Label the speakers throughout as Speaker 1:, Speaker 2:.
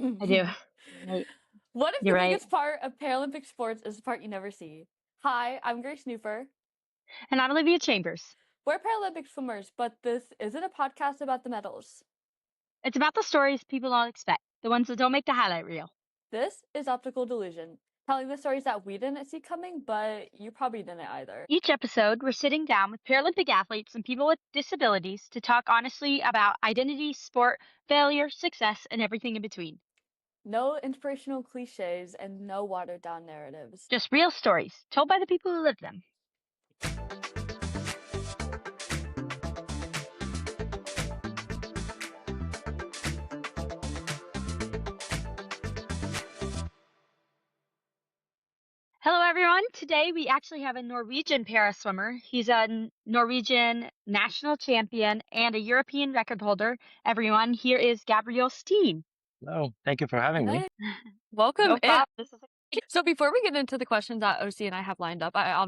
Speaker 1: I do. Right.
Speaker 2: What if
Speaker 1: You're
Speaker 2: the
Speaker 1: right.
Speaker 2: biggest part of Paralympic sports is the part you never see? Hi, I'm Grace Newfer.
Speaker 1: And I'm Olivia Chambers.
Speaker 2: We're Paralympic swimmers, but this isn't a podcast about the medals.
Speaker 1: It's about the stories people don't expect, the ones that don't make the highlight reel.
Speaker 2: This is Optical Delusion, telling the stories that we didn't see coming, but you probably didn't either.
Speaker 1: Each episode, we're sitting down with Paralympic athletes and people with disabilities to talk honestly about identity, sport, failure, success, and everything in between.
Speaker 2: No inspirational cliches and no watered down narratives.
Speaker 1: Just real stories told by the people who live them. Hello, everyone. Today we actually have a Norwegian para swimmer. He's a Norwegian national champion and a European record holder. Everyone, here is Gabriel Steen.
Speaker 3: Hello, thank you for having me.
Speaker 2: Welcome
Speaker 1: No
Speaker 2: in.
Speaker 1: problem. This is
Speaker 2: So before we get into the questions that OC and I have lined up, I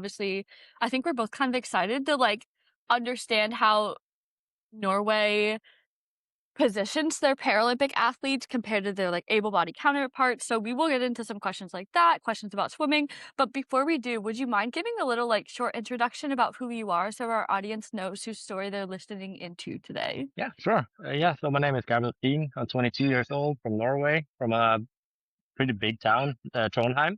Speaker 2: think we're both kind of excited to understand how Norway positions their Paralympic athletes compared to their able-bodied counterparts. So we will get into some questions like that, questions about swimming. But before we do, would you mind giving a little short introduction about who you are so our audience knows whose story they're listening into today?
Speaker 3: Yeah, sure. So my name is Gabriel Steen. I'm 22 years old from Norway, from a pretty big town, Trondheim.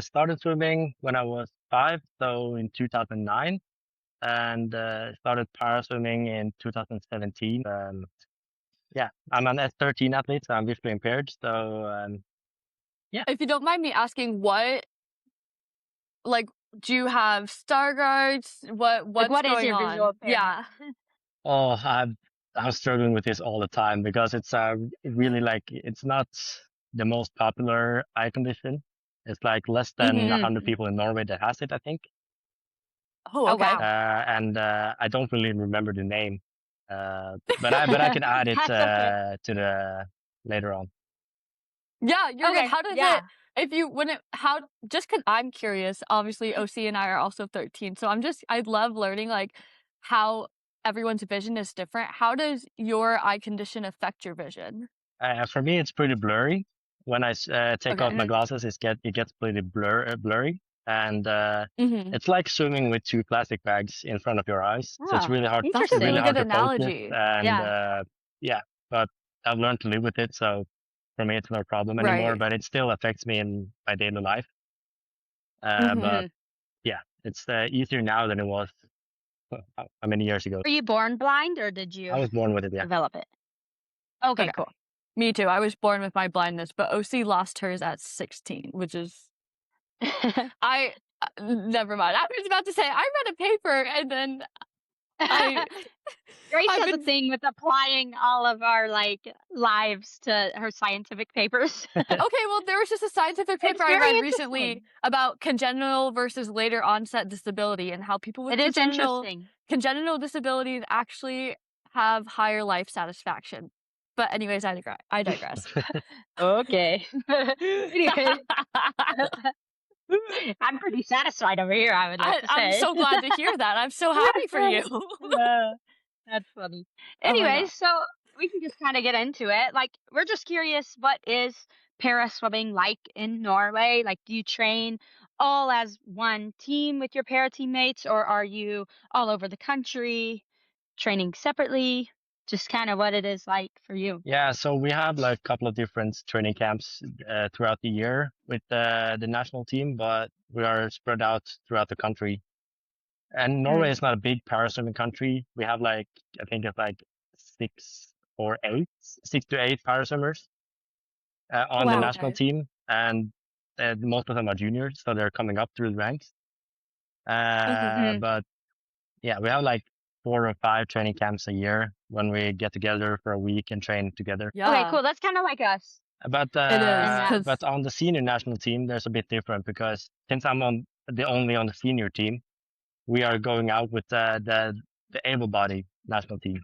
Speaker 3: Started swimming when I was 5, so in 2009, and started para swimming in 2017. I'm an S13 athlete, so I'm visually impaired. So
Speaker 2: If you don't mind me asking, do you have Stargards? What's
Speaker 1: is
Speaker 2: going
Speaker 1: your
Speaker 2: on?
Speaker 1: visual impairment?
Speaker 2: Yeah.
Speaker 3: oh, I'm struggling with this all the time because it's really it's not the most popular eye condition. It's less than
Speaker 2: Mhm.
Speaker 3: 100 people in Norway that has it, I think.
Speaker 2: Oh, okay.
Speaker 1: wow.
Speaker 3: And I don't really remember the name, but I can add it
Speaker 1: That's okay.
Speaker 3: to the later on.
Speaker 2: Yeah, you're good.
Speaker 1: Okay,
Speaker 2: How does
Speaker 1: yeah.
Speaker 2: it, if you, when it, how, just because I'm curious, obviously OC and I are also 13, so I love learning how everyone's vision is different. How does your eye condition affect your vision?
Speaker 3: For me, it's pretty blurry. When I take off
Speaker 2: Okay.
Speaker 3: my glasses, it gets pretty blurry, and
Speaker 2: Mm-hmm.
Speaker 3: it's like swimming with two plastic bags in front of your eyes. So it's
Speaker 1: Oh,
Speaker 3: really hard.
Speaker 2: That's a
Speaker 1: interesting.
Speaker 2: really
Speaker 3: Really
Speaker 2: good
Speaker 3: hard to focus,
Speaker 2: analogy.
Speaker 3: and
Speaker 1: Yeah.
Speaker 3: but I've learned to live with it. So for me, it's no problem anymore.
Speaker 2: Right.
Speaker 3: But it still affects me in my daily life.
Speaker 2: Mhm.
Speaker 3: But yeah, it's easier now than it was how many years ago.
Speaker 1: Were you born blind or did you
Speaker 3: I was born with it. Yeah.
Speaker 1: develop it? Okay,
Speaker 2: Okay.
Speaker 1: cool.
Speaker 2: Me too. I was born with my blindness, but OC lost hers at 16, which is, never mind. I was about to say, I read a paper and then
Speaker 1: Grace
Speaker 2: I've
Speaker 1: has a
Speaker 2: been-
Speaker 1: thing with applying all of our lives to her scientific papers.
Speaker 2: Okay, well, there was just a scientific
Speaker 1: It's
Speaker 2: paper I
Speaker 1: very
Speaker 2: read recently
Speaker 1: interesting.
Speaker 2: about congenital versus later onset disability and how people with
Speaker 1: It is interesting.
Speaker 2: congenital disabilities actually have higher life satisfaction. But anyways, I digress.
Speaker 1: Okay. Anyway, I'm pretty satisfied over here, I would like to say.
Speaker 2: I'm so glad to hear that. I'm so happy for you.
Speaker 1: That's funny.
Speaker 2: Oh my
Speaker 1: Anyway,
Speaker 2: God.
Speaker 1: so we can just kind of get into it. We're just curious, what is para swimming like in Norway? Do you train all as one team with your para teammates, or are you all over the country training separately? Just kind of what it is like for you.
Speaker 3: Yeah, so we have a couple of different training camps throughout the year with the national team, but we are spread out throughout the country. And Norway is not a big para-swimming country. We have I think it's 6 to 8 para-swimmers on the
Speaker 2: Wow,
Speaker 3: national
Speaker 2: okay.
Speaker 3: team, and most of them are juniors, so they're coming up through the ranks. But yeah, we have 4 or 5 training camps a year when we get together for a week and train together.
Speaker 2: Yeah.
Speaker 1: Okay, cool. That's kind of like us.
Speaker 3: But
Speaker 2: It is. 'Cause-
Speaker 3: but on the senior national team, there's a bit different because since I'm only on the senior team, we are going out with the able-bodied national team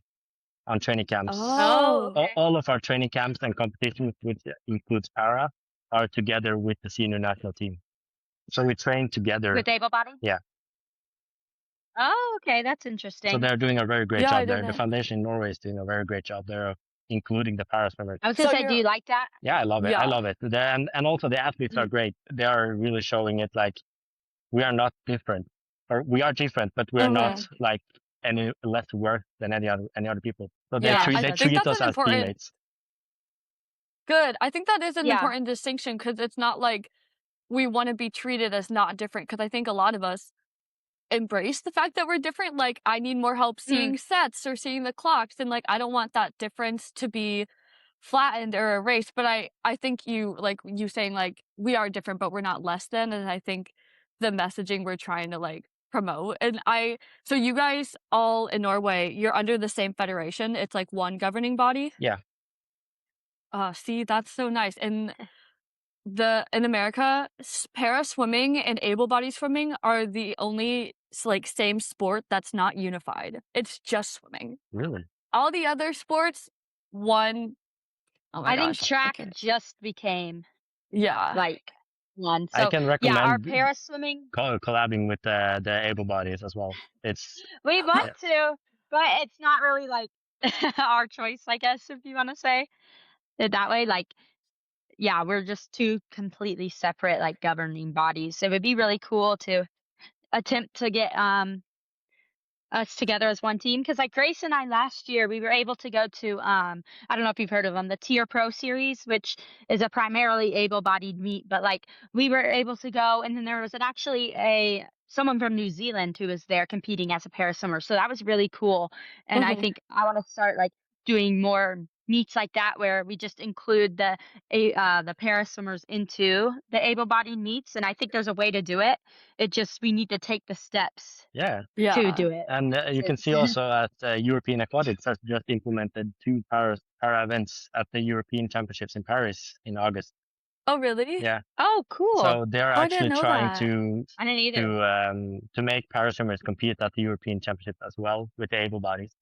Speaker 3: on training camps.
Speaker 2: Oh.
Speaker 1: okay.
Speaker 3: All of our training camps and competitions, which includes para, are together with the senior national team. So we train together.
Speaker 1: With able body?
Speaker 3: Yeah.
Speaker 1: Oh, okay. That's interesting.
Speaker 3: So they're doing a very great
Speaker 2: Yeah, I
Speaker 3: job there.
Speaker 2: don't
Speaker 3: The
Speaker 2: know.
Speaker 3: foundation in Norway is doing a very great job there of including the para swimmers.
Speaker 1: I was gonna
Speaker 2: So
Speaker 1: say, do you like that?
Speaker 3: Yeah, I love it. I
Speaker 2: Yeah.
Speaker 3: love it. And also the athletes are great. They are really showing it like we are not different, or we are different, but we are not like any less worth than any other people. So they
Speaker 2: Yeah,
Speaker 1: Yes,
Speaker 2: I
Speaker 3: they
Speaker 1: that's
Speaker 2: think
Speaker 3: treat
Speaker 2: that's
Speaker 3: us
Speaker 2: an
Speaker 3: as
Speaker 2: important
Speaker 3: teammates.
Speaker 2: good. I think that is an
Speaker 1: Yeah.
Speaker 2: important distinction because it's not like we wanna be treated as not different. Because I think a lot of us embrace the fact that we're different, like, I need more help seeing sets or seeing the clocks, and, like, I don't want that difference to be flattened or erased, but I think you saying, like, we are different, but we're not less than, and I think the messaging we're trying to, like, promote, and so you guys all in Norway, you're under the same federation, it's, like, one governing body?
Speaker 3: Yeah,
Speaker 2: See, that's so nice, and in America, para swimming and able-bodied swimming are the only like same sport that's not unified. It's just swimming.
Speaker 3: really.
Speaker 2: All the other sports, one oh my
Speaker 1: I think
Speaker 2: gosh,
Speaker 1: track
Speaker 2: okay.
Speaker 1: just became
Speaker 2: Yeah.
Speaker 1: like one.
Speaker 3: I
Speaker 1: So
Speaker 3: can
Speaker 1: yeah, our
Speaker 3: recommend
Speaker 1: para swimming,
Speaker 3: collabing with the able bodies as well. It's
Speaker 1: we want
Speaker 3: yeah,
Speaker 1: to, but it's not really like our choice, I guess, if you want to say it that way. Like, yeah, we're just two completely separate like governing bodies. It would be really cool to attempt to get us together as one team because like Grace and I last year we were able to go to I don't know if you've heard of them, the Tier Pro series, which is a primarily able-bodied meet, but like we were able to go, and then there was actually a someone from New Zealand who was there competing as a para swimmer, so that was really cool. And I
Speaker 2: Mhm.
Speaker 1: think I want to start like doing more meets like that where we just include the para swimmers into the able-bodied meets, and I think there's a way to do it. It just we need to take the steps
Speaker 3: yeah.
Speaker 1: to
Speaker 2: Yeah.
Speaker 1: do it.
Speaker 3: And you can see also at European Aquatics has just implemented two para events at the European Championships in Paris in August.
Speaker 2: Oh, really?
Speaker 3: Yeah,
Speaker 1: Oh, cool.
Speaker 3: so they're
Speaker 2: Oh, I didn't
Speaker 3: actually
Speaker 2: know
Speaker 3: trying
Speaker 2: that.
Speaker 1: I didn't either.
Speaker 3: to make para swimmers compete at the European Championship as well with the able bodies,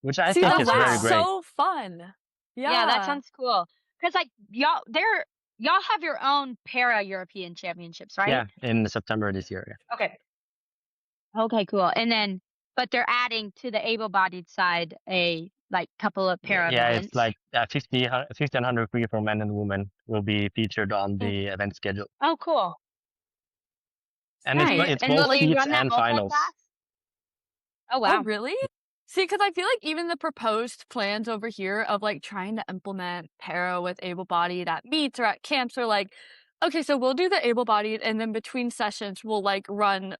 Speaker 3: which I
Speaker 2: See,
Speaker 3: think
Speaker 1: Oh,
Speaker 2: that
Speaker 3: is very
Speaker 2: sounds
Speaker 1: wow.
Speaker 3: great.
Speaker 2: so fun.
Speaker 1: Yeah, that
Speaker 2: Yeah.
Speaker 1: sounds cool. Cause like y'all have your own para European championships, right?
Speaker 3: Yeah, in September this year. Yeah.
Speaker 1: Okay. Okay, cool. And then, but they're adding to the able-bodied side a like couple of para
Speaker 3: Yeah, it's
Speaker 1: events.
Speaker 3: like 50, 1500 free for men and women will be featured on
Speaker 2: Mm.
Speaker 3: the event schedule.
Speaker 1: Oh, cool.
Speaker 3: And
Speaker 1: Nice.
Speaker 3: it's
Speaker 1: And
Speaker 3: both
Speaker 1: will you
Speaker 3: heats
Speaker 1: run that
Speaker 3: and finals.
Speaker 1: multi-class? Oh,
Speaker 2: Oh,
Speaker 1: wow.
Speaker 2: really? See, because I feel like even the proposed plans over here of like trying to implement para with able-bodied at meets or at camps are like, okay, so we'll do the able-bodied and then between sessions we'll like run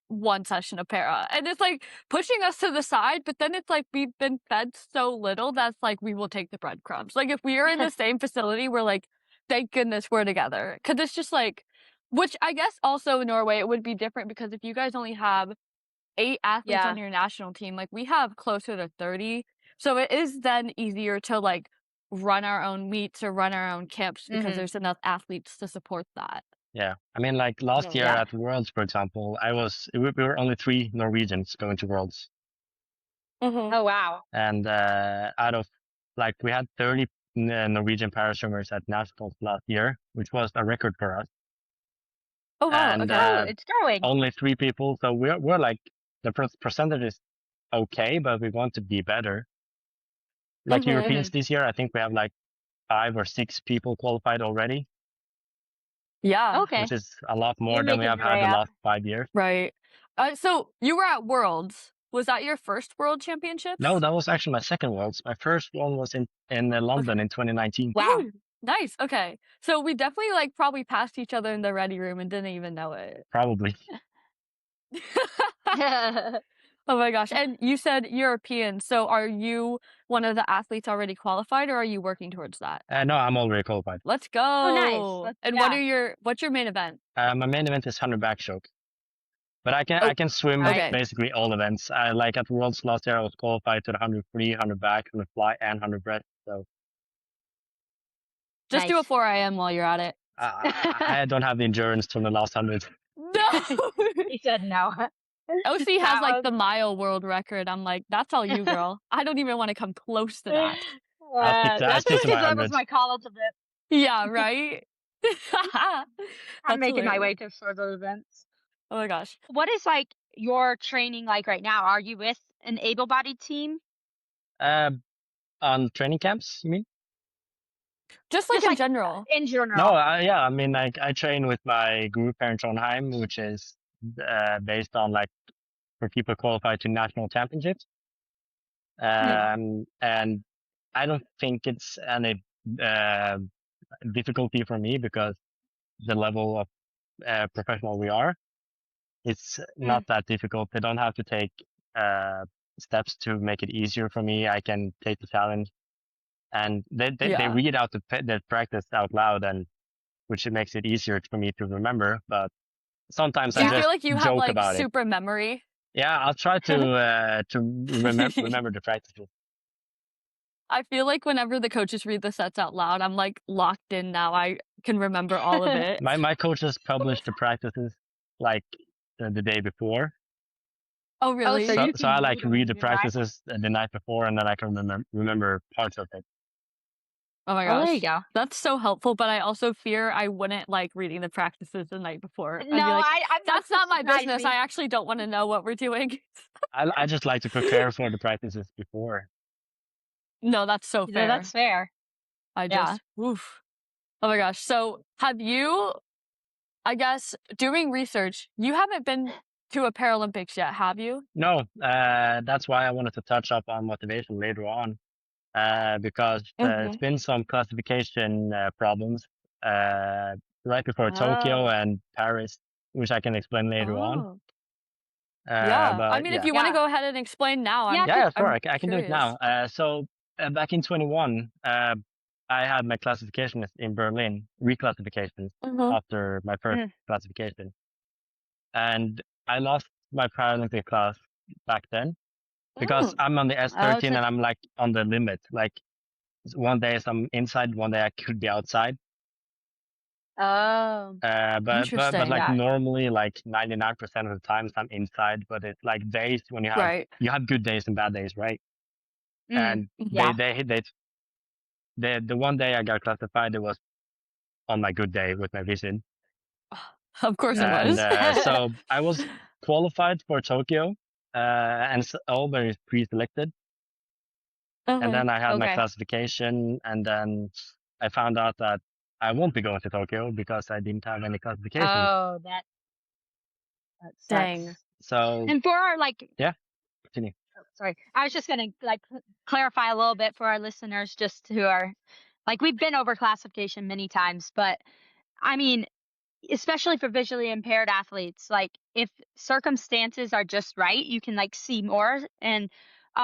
Speaker 2: one session of para. And it's like pushing us to the side, but then it's like we've been fed so little that's like we will take the breadcrumbs. Like if we are in the same facility, we're like, thank goodness we're together. Because it's just like, which I guess also in Norway it would be different because if you guys only have 8 athletes on
Speaker 1: Yeah.
Speaker 2: your national team, like, we have closer to 30, so it is then easier to, like, run our own meets or run our own camps because
Speaker 1: Mhm.
Speaker 2: there's enough athletes to support that.
Speaker 3: Yeah, I mean, like last year
Speaker 1: Yeah.
Speaker 3: at Worlds, for example, we were only 3 Norwegians going to Worlds,
Speaker 2: Mhm.
Speaker 1: Oh, wow.
Speaker 3: and out of like we had 30 Norwegian paraswimmers at nationals last year, which was a record for us.
Speaker 2: Oh, wow,
Speaker 3: And
Speaker 2: okay.
Speaker 1: Oh, it's growing.
Speaker 3: only 3 people, so we're like the percentage is okay, but we want to be better. Like
Speaker 2: Mhm.
Speaker 3: Europeans this year, I think we have like 5 or 6 people qualified already,
Speaker 2: Yeah.
Speaker 1: Okay.
Speaker 3: which is a lot more
Speaker 1: You're
Speaker 3: than we
Speaker 1: making
Speaker 3: have
Speaker 1: your
Speaker 3: had
Speaker 1: way
Speaker 3: the
Speaker 1: up.
Speaker 3: last 5 years.
Speaker 2: Right. So you were at Worlds. Was that your first World Championships?
Speaker 3: No, that was actually my second Worlds. My first one was in London in 2019.
Speaker 1: Wow.
Speaker 2: Oh, nice, okay. So we definitely, like, probably passed each other in the ready room and didn't even know it.
Speaker 3: Probably.
Speaker 2: Oh my gosh, and you said European, so are you one of the athletes already qualified, or are you working towards that?
Speaker 3: No, I'm already qualified.
Speaker 2: Let's go!
Speaker 1: Oh, nice.
Speaker 2: And
Speaker 1: Yeah.
Speaker 2: what's your main event?
Speaker 3: My main event is 100 backstroke, but I
Speaker 2: Oh,
Speaker 3: can swim
Speaker 2: okay.
Speaker 3: basically all events. I like at Worlds last year, I was qualified to the 100 free, 100 back, 100 fly, and 100 breast. So
Speaker 2: Just do a
Speaker 1: Nice.
Speaker 2: 4 AM while you're at it.
Speaker 3: I don't have the endurance from the last 100.
Speaker 2: No!
Speaker 1: He said no.
Speaker 2: OC has,
Speaker 1: That
Speaker 2: like,
Speaker 1: was
Speaker 2: the mile world record. I'm like, "That's all you, girl. I don't even wanna come close to that."
Speaker 3: I
Speaker 1: That's
Speaker 3: stick
Speaker 1: just
Speaker 3: to my
Speaker 1: because that was
Speaker 3: 100.
Speaker 1: my college event.
Speaker 2: Yeah, right?
Speaker 1: I'm
Speaker 2: That's
Speaker 1: making my way
Speaker 2: hilarious.
Speaker 1: to those events.
Speaker 2: Oh my gosh.
Speaker 1: What is like your training like right now? Are you with an able-bodied team?
Speaker 3: Uh, On training camps, you mean?
Speaker 2: Just like
Speaker 1: Just
Speaker 2: in
Speaker 1: like
Speaker 2: general.
Speaker 1: in general.
Speaker 3: No, yeah, I mean, like I train with my group here in Trondheim, which is based on like for people qualified to national championships. And I don't think it's any difficulty for me because the level of professional we are, it's not that difficult. They don't have to take steps to make it easier for me. I can take the challenge, and they
Speaker 2: Yeah.
Speaker 3: read out the practice out loud, and which makes it easier for me to remember. But sometimes
Speaker 2: Do
Speaker 3: I
Speaker 2: you
Speaker 1: Yeah.
Speaker 2: feel
Speaker 3: just
Speaker 2: like you have
Speaker 3: joke
Speaker 2: like
Speaker 3: about it.
Speaker 2: super memory?
Speaker 3: Yeah, I'll try to remember the practices.
Speaker 2: I feel like whenever the coaches read the sets out loud, I'm like locked in now. I can remember all of it.
Speaker 3: My coaches published the practices like the day before.
Speaker 2: Oh,
Speaker 1: Oh,
Speaker 2: really?
Speaker 1: so you
Speaker 3: So
Speaker 1: can
Speaker 3: I like
Speaker 1: read
Speaker 3: read the
Speaker 1: and revise.
Speaker 3: practices the night before, and then I can remember parts of it.
Speaker 2: Oh my
Speaker 1: Oh, there you
Speaker 2: gosh.
Speaker 1: go.
Speaker 2: That's so helpful, but I also fear I wouldn't like reading the practices the night before. I'd
Speaker 1: No,
Speaker 2: be like,
Speaker 1: I'm
Speaker 2: that's not my business.
Speaker 1: surprising.
Speaker 2: I actually don't want to know what we're doing.
Speaker 3: I just like to prepare for the practices before.
Speaker 2: No, that's so
Speaker 1: No, that's
Speaker 2: fair.
Speaker 1: fair.
Speaker 2: I
Speaker 1: Yeah.
Speaker 2: just, oof. Oh my gosh. So have you, I guess, doing research, you haven't been to a Paralympics yet, have you?
Speaker 3: No, that's why I wanted to touch up on motivation later on, because it's been some classification problems right before Tokyo
Speaker 1: Oh.
Speaker 3: and Paris, which I can explain later on.
Speaker 2: Oh, yeah. I
Speaker 3: But
Speaker 2: mean, if
Speaker 3: yeah,
Speaker 2: you want to
Speaker 1: Yeah.
Speaker 2: go ahead and explain now,
Speaker 1: Yeah,
Speaker 3: yeah, sure,
Speaker 2: I'm
Speaker 3: I can do it now.
Speaker 2: curious.
Speaker 3: So back in 21, I had my classification in Berlin, reclassification
Speaker 2: Mhm.
Speaker 3: after my first
Speaker 1: Mm.
Speaker 3: classification, and I lost my Paralympic class back then because
Speaker 2: Mm.
Speaker 3: I'm on the
Speaker 1: Oh,
Speaker 3: S13
Speaker 1: so
Speaker 3: and I'm like on the limit. Like one day I'm inside, one day I could be outside.
Speaker 1: oh.
Speaker 3: But like
Speaker 2: Interesting.
Speaker 1: Yeah.
Speaker 3: normally, like 99% of the times I'm inside. But it's like days when
Speaker 2: Right.
Speaker 3: you have good days and bad days, right?
Speaker 1: Mm.
Speaker 3: And
Speaker 1: Yeah.
Speaker 3: the one day I got classified, it was on my good day with my vision,
Speaker 2: Of course it
Speaker 3: and
Speaker 2: was.
Speaker 3: so I was qualified for Tokyo, and already pre-selected. And
Speaker 2: Mhm.
Speaker 3: then I had my
Speaker 1: Okay.
Speaker 3: classification, and then I found out that I won't be going to Tokyo because I didn't have any classifications.
Speaker 1: Oh, that
Speaker 2: Dang.
Speaker 1: sucks.
Speaker 3: So
Speaker 1: And for our like,
Speaker 3: yeah, continue.
Speaker 1: sorry, I was just gonna like clarify a little bit for our listeners, just who are like we've been over classification many times, but I mean, especially for visually impaired athletes, like if circumstances are just right, you can like see more. And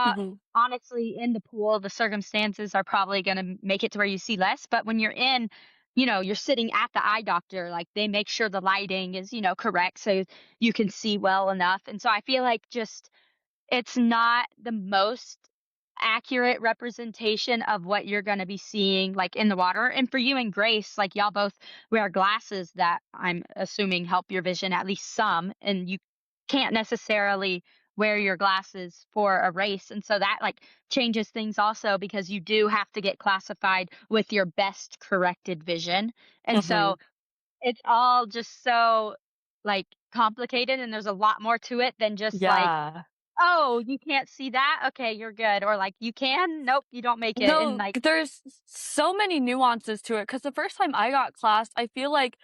Speaker 2: Mhm.
Speaker 1: honestly, in the pool, the circumstances are probably going to make it to where you see less. But when you're in, you're sitting at the eye doctor, like they make sure the lighting is, correct so you can see well enough. And so I feel like just it's not the most accurate representation of what you're going to be seeing like in the water. And for you and Grace, like y'all both wear glasses that I'm assuming help your vision at least some, and you can't necessarily wear your glasses for a race. And so that like changes things also because you do have to get classified with your best corrected vision. And so
Speaker 2: Mhm.
Speaker 1: it's all just so like complicated, and there's a lot more to it than just like,
Speaker 2: Yeah.
Speaker 1: "Oh, you can't see that? Okay, you're good." Or like, "You can? Nope, you don't make it." And
Speaker 2: No,
Speaker 1: like,
Speaker 2: there's so many nuances to it. Cause the first time I got classed, I feel like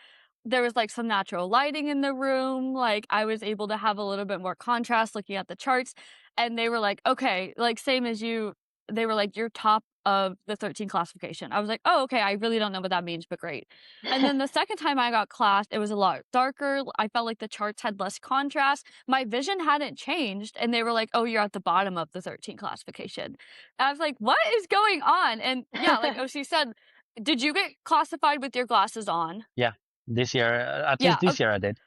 Speaker 2: there was, like, some natural lighting in the room, like, I was able to have a little bit more contrast looking at the charts, and they were like, "Okay," like, same as you, they were like, "You're top of the 13 classification." I was like, "Oh, okay, I really don't know what that means, but great." And then the second time I got classed, it was a lot darker, I felt like the charts had less contrast, my vision hadn't changed, and they were like, "Oh, you're at the bottom of the 13 classification." I was like, "What is going on?" And yeah, like OC said, did you get classified with your glasses on?
Speaker 3: Yeah, this year, at least
Speaker 2: Yeah,
Speaker 3: this year I did.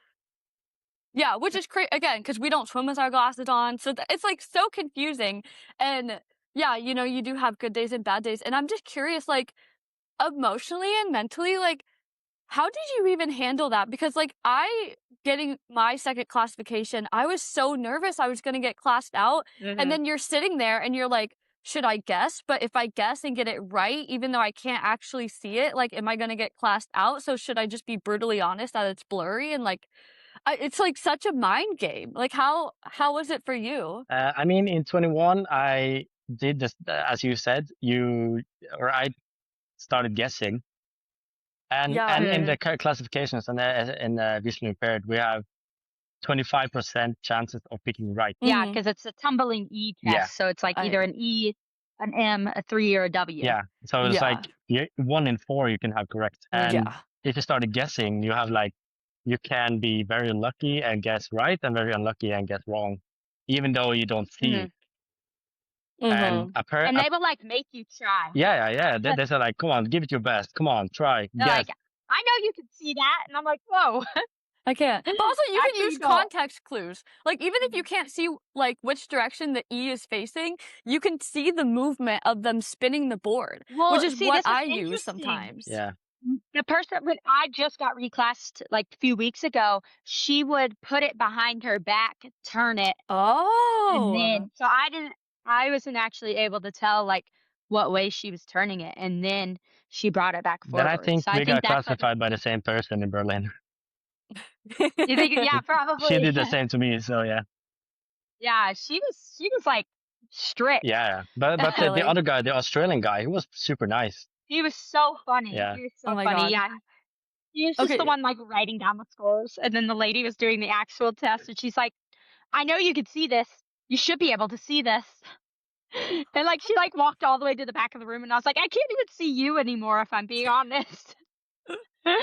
Speaker 2: yeah, which is again, because we don't swim with our glasses on, so it's, like, so confusing, and yeah, you do have good days and bad days, and I'm just curious, like, emotionally and mentally, like, how did you even handle that? Because, like, getting my second classification, I was so nervous I was gonna get classed out, and
Speaker 1: Mhm.
Speaker 2: then you're sitting there and you're like, "Should I guess? But if I guess and get it right, even though I can't actually see it, like, am I gonna get classed out? So should I just be brutally honest that it's blurry?" And, like, it's, like, such a mind game. Like, how was it for you?
Speaker 3: I mean, in 21, I did this, as you said, I started guessing, and
Speaker 2: Yeah.
Speaker 3: in the classifications and in visually impaired, we have 25% chances of picking right.
Speaker 1: Yeah,
Speaker 2: Mhm.
Speaker 1: because it's a tumbling E test,
Speaker 3: Yeah.
Speaker 1: so it's like
Speaker 2: I
Speaker 1: either an E, an M, a 3, or a W.
Speaker 3: Yeah. So it's
Speaker 2: Yeah.
Speaker 3: like 1 in 4 you can have correct, and
Speaker 2: Yeah.
Speaker 3: if you started guessing, you have like you can be very lucky and guess right, and very unlucky and guess wrong, even though you don't see
Speaker 1: Mhm.
Speaker 3: it. And
Speaker 2: Mhm.
Speaker 1: And they will like make you try.
Speaker 3: yeah. They say like, come on, give it your best. Come on, try,
Speaker 1: They're
Speaker 3: guess.
Speaker 1: like, I know you can see that, and I'm like, whoa.
Speaker 2: I can't. But also you can
Speaker 1: Actually,
Speaker 2: use
Speaker 1: you don't.
Speaker 2: context clues. Like even if you can't see like which direction the E is facing, you can see the movement of them spinning the board,
Speaker 1: Well,
Speaker 2: which is
Speaker 1: see,
Speaker 2: what
Speaker 1: this is
Speaker 2: I use
Speaker 1: interesting.
Speaker 2: sometimes.
Speaker 3: Yeah.
Speaker 1: The person when I just got reclassed like a few weeks ago, she would put it behind her back, turn it, and
Speaker 2: Oh.
Speaker 1: then I wasn't actually able to tell like what way she was turning it, and then she brought it back
Speaker 3: Then I
Speaker 1: forward.
Speaker 3: think
Speaker 1: So I
Speaker 3: we
Speaker 1: think
Speaker 3: got
Speaker 1: that's like
Speaker 3: classified by the same person in Berlin.
Speaker 1: you think yeah,
Speaker 3: She
Speaker 1: probably.
Speaker 3: did the same to me, so yeah.
Speaker 1: Yeah, she was like strict.
Speaker 3: Yeah. But the
Speaker 2: Really?
Speaker 3: other guy, the Australian guy, he was super nice.
Speaker 1: He was so funny.
Speaker 3: Yeah.
Speaker 1: He was
Speaker 2: Oh
Speaker 1: so
Speaker 2: my
Speaker 1: funny.
Speaker 2: god.
Speaker 1: Yeah. He was just the
Speaker 2: Okay.
Speaker 1: one like writing down the scores, and then the lady was doing the actual test, and she's like, "I know you could see this. You should be able to see this." And like she like walked all the way to the back of the room, and I was like, "I can't even see you anymore, if I'm being honest."
Speaker 2: Oh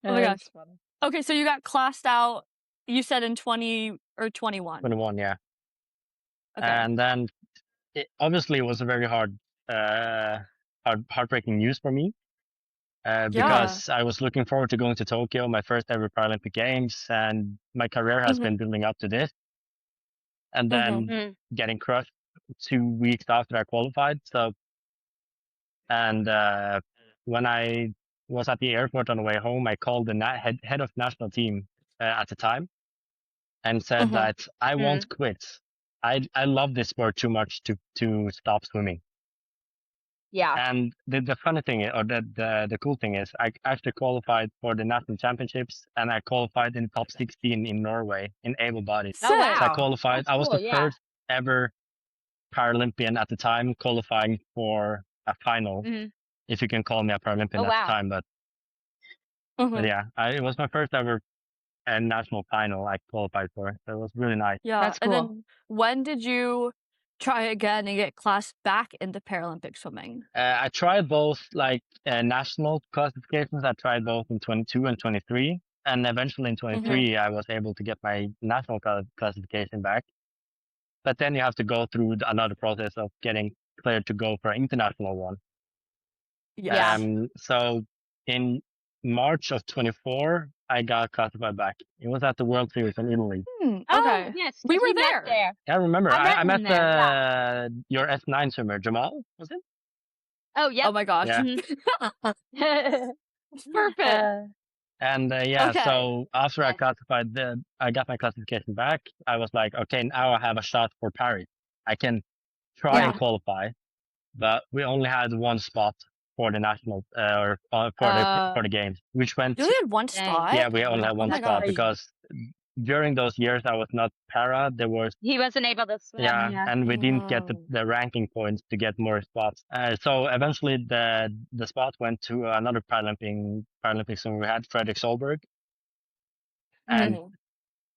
Speaker 2: my gosh.
Speaker 1: It's funny.
Speaker 2: Okay, so you got classed out, you said in 20 or 21.
Speaker 3: 21, yeah.
Speaker 2: Okay.
Speaker 3: And then it obviously was a very heartbreaking news for me.
Speaker 2: Yeah.
Speaker 3: Because I was looking forward to going to Tokyo, my first ever Paralympic Games, and my career has been building up to this. And then
Speaker 1: Mm.
Speaker 3: getting crushed 2 weeks after I qualified. So, and when I was at the airport on the way home, I called the head of national team at the time and said that I won't quit. I love this sport too much to stop swimming.
Speaker 1: Yeah.
Speaker 3: And the funny thing, or the cool thing is, I actually qualified for the national championships, and I qualified in the top 16 in Norway in able bodies.
Speaker 1: Oh
Speaker 3: So I
Speaker 1: wow.
Speaker 3: qualified.
Speaker 1: That's
Speaker 3: I was
Speaker 1: cool,
Speaker 3: the
Speaker 1: yeah.
Speaker 3: first ever Paralympian at the time qualifying for a final,
Speaker 1: Mhm.
Speaker 3: if you can call me a Paralympian
Speaker 1: Oh
Speaker 3: at
Speaker 1: wow.
Speaker 3: the time. But yeah, it was my first ever national final I qualified for. So it was really nice.
Speaker 2: Yeah.
Speaker 1: That's
Speaker 2: And
Speaker 1: cool.
Speaker 2: then when did you try again and get classed back into Paralympic swimming?
Speaker 3: I tried both like national classifications. I tried both in 22 and 23. And eventually in 23, I was able to get my national classification back. But then you have to go through another process of getting cleared to go for an international one.
Speaker 2: Yes.
Speaker 3: So in March of 24, I got classified back. It was at the World Series in Italy.
Speaker 1: Oh
Speaker 2: Okay.
Speaker 1: yes,
Speaker 2: We
Speaker 1: 'cause
Speaker 2: were
Speaker 1: we met
Speaker 2: there.
Speaker 1: there.
Speaker 3: I remember.
Speaker 1: I met
Speaker 3: I
Speaker 1: him there, yeah.
Speaker 3: your S9 swimmer, Jamal, was it?
Speaker 1: Oh
Speaker 2: Oh
Speaker 1: yep.
Speaker 2: my gosh.
Speaker 3: Yeah.
Speaker 2: Perfect.
Speaker 3: And
Speaker 2: Okay.
Speaker 3: so after I
Speaker 1: Yes.
Speaker 3: classified, I got my classification back. I was like, okay, now I have a shot for Paris. I can try and
Speaker 1: Yeah.
Speaker 3: qualify, but we only had one spot for the national or for the games, which went.
Speaker 2: You only had one
Speaker 1: Dang.
Speaker 2: spot?
Speaker 3: Yeah, we only had
Speaker 2: Oh
Speaker 3: one
Speaker 2: my
Speaker 3: spot
Speaker 2: gosh.
Speaker 3: because during those years I was not para. There was
Speaker 1: He wasn't able to swim, yeah.
Speaker 3: and we didn't get
Speaker 2: Oh.
Speaker 3: the ranking points to get more spots. So eventually the spot went to another Paralympic swimmer we had, Fredrik Solberg, and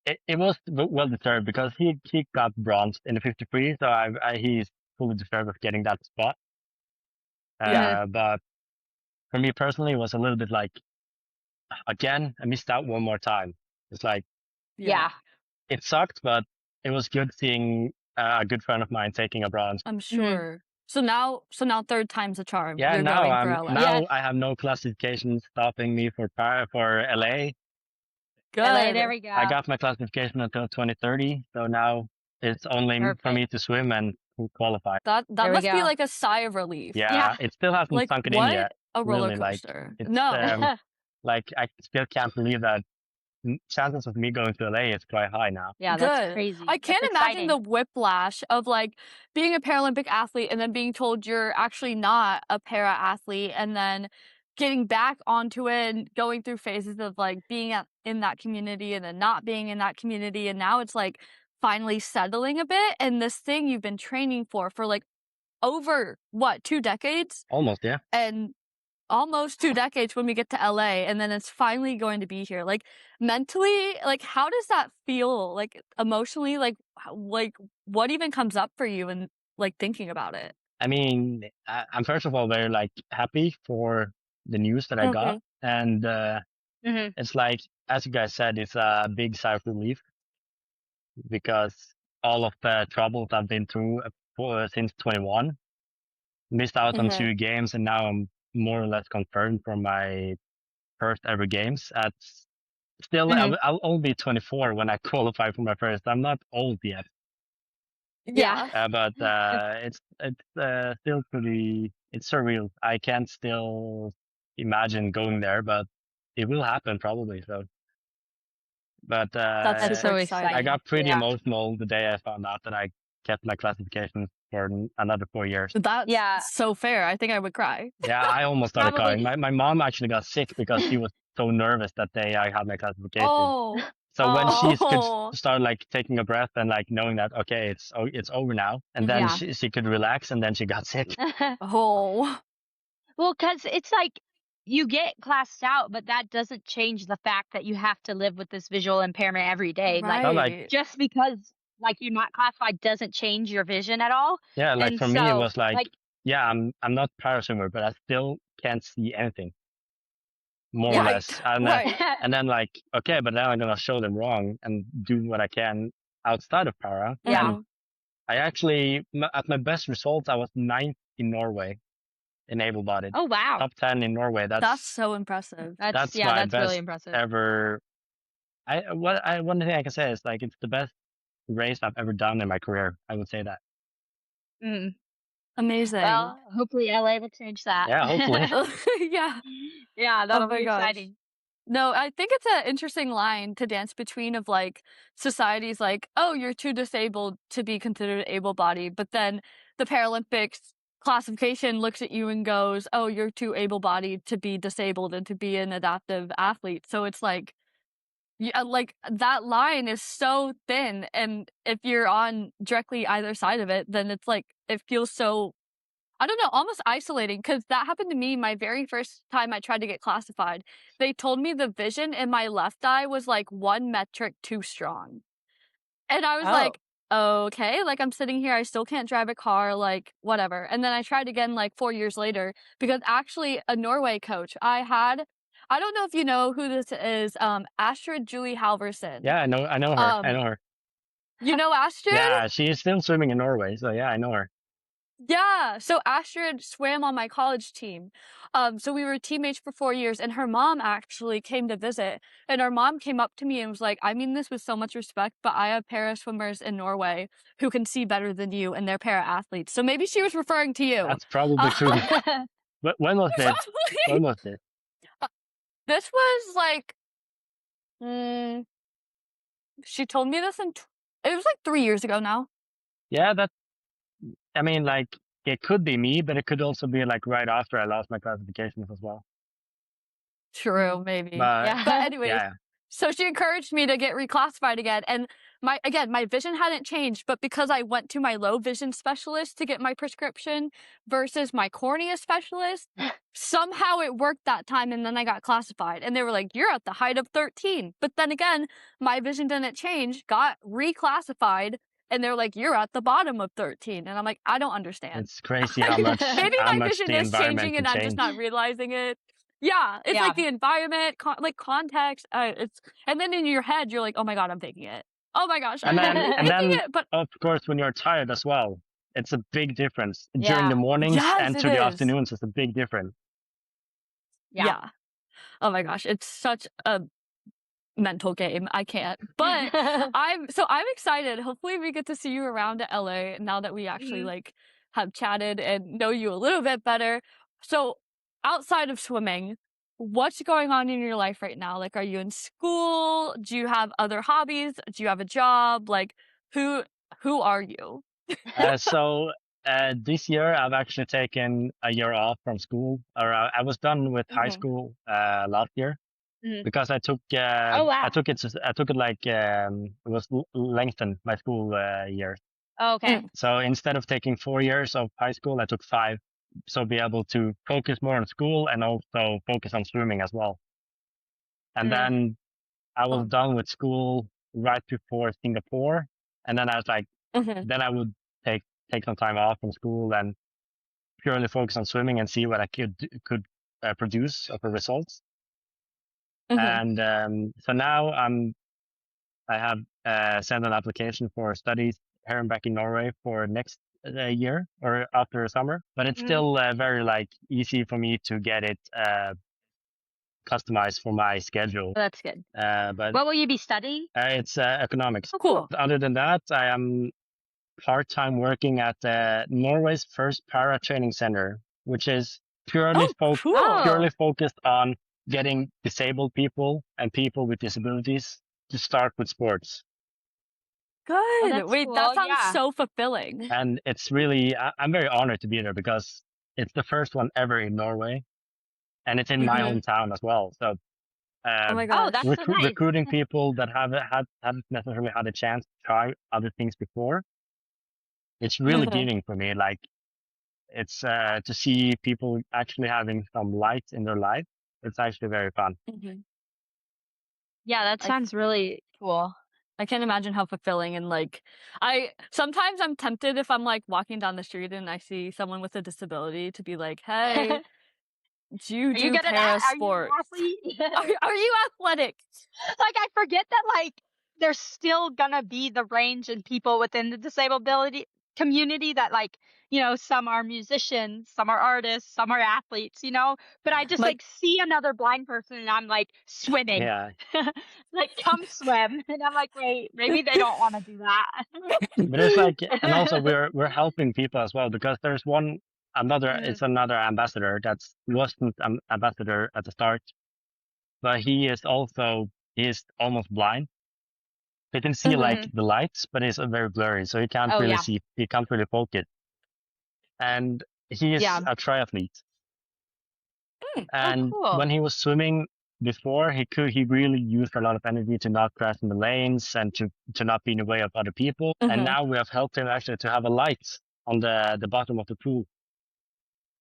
Speaker 3: it was well deserved because he got bronze in the 53. So he's fully deserved of getting that spot.
Speaker 2: Yeah.
Speaker 3: But for me personally, it was a little bit like, again, I missed out one more time. It's like,
Speaker 1: Yeah.
Speaker 3: it sucked, but it was good seeing a good friend of mine taking a bronze.
Speaker 2: I'm sure. So now third time's a charm.
Speaker 3: Yeah,
Speaker 2: You're
Speaker 3: now
Speaker 2: going for LA.
Speaker 3: now
Speaker 1: Yes.
Speaker 3: I have no classification stopping me for LA.
Speaker 2: Good.
Speaker 1: LA, there we go.
Speaker 3: I got my classification until 2030, so now it's only for me to swim and qualify.
Speaker 2: That
Speaker 1: There we
Speaker 2: must be
Speaker 1: go.
Speaker 2: like a sigh of relief.
Speaker 3: Yeah, it still hasn't
Speaker 2: Like
Speaker 3: sunk it in
Speaker 2: what?
Speaker 3: yet.
Speaker 2: A roller
Speaker 3: Really, like,
Speaker 2: coaster.
Speaker 3: it's,
Speaker 2: No.
Speaker 3: like I still can't believe that chances of me going to LA is quite high now.
Speaker 1: Yeah,
Speaker 2: Good.
Speaker 1: that's crazy.
Speaker 2: I can't
Speaker 1: That's
Speaker 2: imagine
Speaker 1: exciting.
Speaker 2: the whiplash of like being a Paralympic athlete and then being told you're actually not a para athlete and then getting back onto it and going through phases of like being in that community and then not being in that community, and now it's like finally settling a bit, and this thing you've been training for like over, what, 2 decades?
Speaker 3: Almost, yeah.
Speaker 2: And almost 2 decades when we get to LA, and then it's finally going to be here. Like, mentally, like, how does that feel? Like, emotionally, like, what even comes up for you and, like, thinking about it?
Speaker 3: I mean, I'm first of all very like happy for the news that I got,
Speaker 2: Okay.
Speaker 3: and
Speaker 1: Mhm.
Speaker 3: it's like, as you guys said, it's a big sigh of relief because all of the troubles I've been through since 21, missed out on
Speaker 2: Mhm.
Speaker 3: 2 games, and now I'm more or less confirmed for my first ever games. At still,
Speaker 1: Mhm.
Speaker 3: I'll only be 24 when I qualify for my first. I'm not old yet,
Speaker 1: Yeah.
Speaker 2: Yeah.
Speaker 3: but it's still pretty. It's surreal. I can't still imagine going there, but it will happen probably. So, but
Speaker 2: That's
Speaker 1: That's
Speaker 2: super
Speaker 1: so
Speaker 3: I
Speaker 2: exciting.
Speaker 1: exciting.
Speaker 3: got pretty
Speaker 1: Yeah.
Speaker 3: emotional the day I found out that I kept my classification for another 4 years.
Speaker 2: That's
Speaker 1: Yeah.
Speaker 2: so fair. I think I would cry.
Speaker 3: Yeah, I almost started
Speaker 1: Probably.
Speaker 3: crying. My mom actually got sick because she was so nervous that day I had my classification.
Speaker 2: Oh.
Speaker 3: So when
Speaker 1: Oh.
Speaker 3: she could
Speaker 2: Oh.
Speaker 3: start like taking a breath and like knowing that okay, it's over now, and then
Speaker 1: Yeah.
Speaker 3: she could relax, and then she got sick.
Speaker 2: Oh.
Speaker 1: Well, 'cause it's like you get classed out, but that doesn't change the fact that you have to live with this visual impairment every day. Like,
Speaker 3: So like
Speaker 2: Right.
Speaker 1: just because, like, you're not classified doesn't change your vision at all.
Speaker 3: yeah, like
Speaker 1: And
Speaker 3: for me it
Speaker 1: so,
Speaker 3: was like
Speaker 1: like
Speaker 3: yeah, I'm not paraswimmer, but I still can't see anything more or
Speaker 1: yeah.
Speaker 3: less,
Speaker 2: Right. Right.
Speaker 3: and then like okay, but now I'm gonna show them wrong and do what I can outside of para,
Speaker 1: Yeah.
Speaker 3: and
Speaker 2: Mhm.
Speaker 3: I actually at my best results I was 9th in Norway in able-bodied.
Speaker 1: Oh, wow.
Speaker 3: Top 10 in Norway.
Speaker 2: That's so impressive.
Speaker 1: That's
Speaker 3: That's
Speaker 1: yeah,
Speaker 3: my
Speaker 1: that's really
Speaker 3: best
Speaker 1: impressive.
Speaker 3: ever. One thing I can say is like it's the best race I've ever done in my career. I would say that.
Speaker 1: Mm.
Speaker 2: Amazing.
Speaker 1: Well, hopefully LA will change that.
Speaker 3: Yeah, hopefully.
Speaker 2: Yeah.
Speaker 1: Yeah,
Speaker 2: Oh
Speaker 1: that'll
Speaker 2: my
Speaker 1: be
Speaker 2: gosh.
Speaker 1: exciting.
Speaker 2: No, I think it's an interesting line to dance between of like society's like, oh, you're too disabled to be considered able-bodied, but then the Paralympics classification looks at you and goes, oh, you're too able-bodied to be disabled and to be an adaptive athlete. So it's like, yeah, like that line is so thin, and if you're on directly either side of it, then it's like it feels so, I don't know, almost isolating, because that happened to me my very first time I tried to get classified. They told me the vision in my left eye was like 1 metric too strong. And I was
Speaker 1: Oh.
Speaker 2: like, okay, like I'm sitting here, I still can't drive a car, like whatever. And then I tried again like 4 years later because actually a Norway coach, I don't know if you know who this is, Astrid Julie Halverson.
Speaker 3: Yeah, I know her. I know her.
Speaker 2: You know Astrid?
Speaker 3: Yeah, she is still swimming in Norway, so yeah, I know her.
Speaker 2: Yeah, so Astrid swam on my college team. So we were teammates for 4 years, and her mom actually came to visit. And her mom came up to me and was like, I mean this with so much respect, but I have para swimmers in Norway who can see better than you, and they're para athletes. So maybe she was referring to you.
Speaker 3: That's probably true. When was this? When was this?
Speaker 2: This was like, mm, she told me this it was like 3 years ago now.
Speaker 3: Yeah, I mean, like, it could be me, but it could also be like right after I lost my classifications as well.
Speaker 2: True, maybe.
Speaker 3: But
Speaker 1: Yeah.
Speaker 2: But anyways,
Speaker 3: yeah,
Speaker 2: so she encouraged me to get reclassified again. And my vision hadn't changed, but because I went to my low vision specialist to get my prescription versus my cornea specialist, somehow it worked that time, and then I got classified. And they were like, you're at the height of 13. But then again, my vision didn't change, got reclassified, and they're like, you're at the bottom of 13. And I'm like, I don't understand.
Speaker 3: it's crazy how much
Speaker 2: Maybe
Speaker 3: how
Speaker 2: my
Speaker 3: much
Speaker 2: vision
Speaker 3: the
Speaker 2: is
Speaker 3: environment
Speaker 2: changing
Speaker 3: can
Speaker 2: and I'm just
Speaker 3: change.
Speaker 2: not realizing it. Yeah, it's
Speaker 1: Yeah.
Speaker 2: like the environment, like context. And then in your head, you're like, oh my God, I'm faking it. Oh my gosh,
Speaker 3: And
Speaker 2: I'm
Speaker 3: then and
Speaker 2: faking
Speaker 3: then
Speaker 2: it. But
Speaker 3: of course when you're tired as well, it's a big difference. During
Speaker 1: Yeah.
Speaker 3: the mornings
Speaker 2: yes,
Speaker 3: and
Speaker 2: it
Speaker 3: through the
Speaker 2: is.
Speaker 3: afternoons, it's a big difference.
Speaker 1: Yeah.
Speaker 2: Yeah. Oh my gosh, it's such a mental game. I can't. But I'm excited. Hopefully we get to see you around at LA now that we actually
Speaker 1: Mhm.
Speaker 2: like have chatted and know you a little bit better. So outside of swimming, what's going on in your life right now? Like, are you in school? Do you have other hobbies? Do you have a job? Like, who are you?
Speaker 3: So this year I've actually taken a year off from school, or I was done with high
Speaker 2: Mhm.
Speaker 3: school last year
Speaker 1: Mhm.
Speaker 3: because I took
Speaker 1: Oh, wow.
Speaker 3: I took it like it was lengthened my school years.
Speaker 1: Okay.
Speaker 3: So instead of taking 4 years of high school, I took 5. So be able to focus more on school and also focus on swimming as well. And then I was done with school right before Singapore. And then I was like, then I would take some time off from school and purely focus on swimming and see what I could produce of the results. And so now I have sent an application for studies here and back in Norway for next year or after summer. But it's still very like easy for me to get it customized for my schedule.
Speaker 1: That's good.
Speaker 3: But
Speaker 1: What will you be studying?
Speaker 3: it's economics.
Speaker 1: Oh, cool.
Speaker 3: Other than that, I am part-time working at Norway's first para training center, which is purely purely focused on getting disabled people and people with disabilities to start with sports.
Speaker 2: Good.
Speaker 1: that's
Speaker 2: Wait,
Speaker 1: cool,
Speaker 2: that sounds
Speaker 1: yeah.
Speaker 2: so fulfilling.
Speaker 3: And it's really, I'm very honored to be there because it's the first one ever in Norway, and it's in my hometown as well. So,
Speaker 2: Oh my
Speaker 1: Oh,
Speaker 2: gosh.
Speaker 1: that's so nice.
Speaker 3: recruiting people that haven't necessarily had a chance to try other things before, it's really giving for me. Like, it's to see people actually having some light in their life. It's actually very fun.
Speaker 1: Yeah, that sounds really cool.
Speaker 2: I can't imagine how fulfilling and like sometimes I'm tempted if I'm like walking down the street and I see someone with a disability to be like, hey, do you
Speaker 1: Are you
Speaker 2: do
Speaker 1: good at
Speaker 2: para
Speaker 1: Are you an
Speaker 2: sports?
Speaker 1: athlete?
Speaker 2: Are you athletic?
Speaker 1: Like, I forget that, like, there's still gonna be the range in people within the disability community that, like, some are musicians, some are artists, some are athletes, but I just like see another blind person and I'm like swimming.
Speaker 3: Yeah.
Speaker 1: Like, come swim. And I'm like, wait, maybe they don't want to do that.
Speaker 3: But it's like, and also we're helping people as well because there's it's another ambassador that wasn't an ambassador at the start, but he is almost blind. He can see like the lights, but it's very blurry, so he can't really see. He can't really focus. And he is a triathlete. And
Speaker 1: cool.
Speaker 3: when he was swimming before, he really used a lot of energy to not crash in the lanes and to not be in the way of other people. And now we have helped him actually to have a light on the bottom of the pool.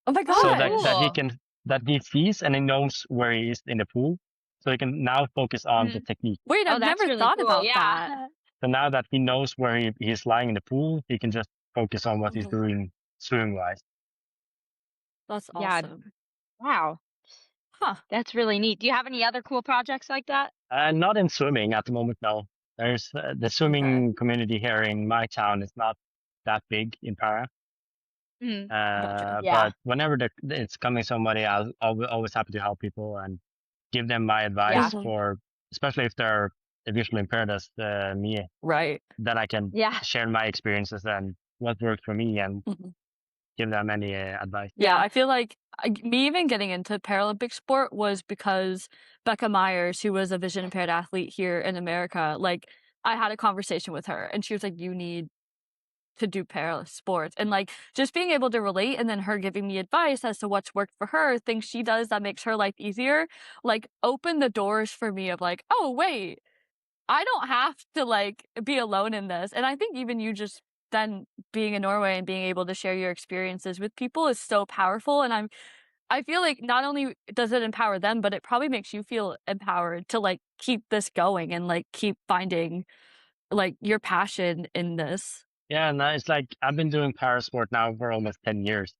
Speaker 2: Oh my god!
Speaker 3: So that he sees and he knows where he is in the pool, so he can now focus on the technique.
Speaker 2: Wait, I've never
Speaker 1: really
Speaker 2: thought
Speaker 1: cool.
Speaker 2: about that.
Speaker 3: So now that he knows where he's lying in the pool, he can just focus on what he's doing swimming wise.
Speaker 2: That's awesome.
Speaker 1: Wow.
Speaker 2: Huh.
Speaker 1: That's really neat. Do you have any other cool projects like that?
Speaker 3: Not in swimming at the moment, no. There's the swimming community here in my town is not that big in para.
Speaker 2: Gotcha.
Speaker 3: But whenever it's coming somebody, I'll always happy to help people and give them my advice for, especially if they're visually impaired as me.
Speaker 2: Right.
Speaker 3: Then I can share my experiences and what worked for me and give them any advice.
Speaker 2: Yeah, I feel like me even getting into Paralympic sport was because Becca Myers, who was a vision impaired athlete here in America, like I had a conversation with her and she was like, you need to do para sports, and like just being able to relate and then her giving me advice as to what's worked for her, things she does that makes her life easier, like open the doors for me of like, oh wait, I don't have to like be alone in this. And I think even you just then being in Norway and being able to share your experiences with people is so powerful. And I feel like not only does it empower them, but it probably makes you feel empowered to like keep this going and like keep finding like your passion in this.
Speaker 3: Yeah, and it's like I've been doing para sport now for almost 10 years.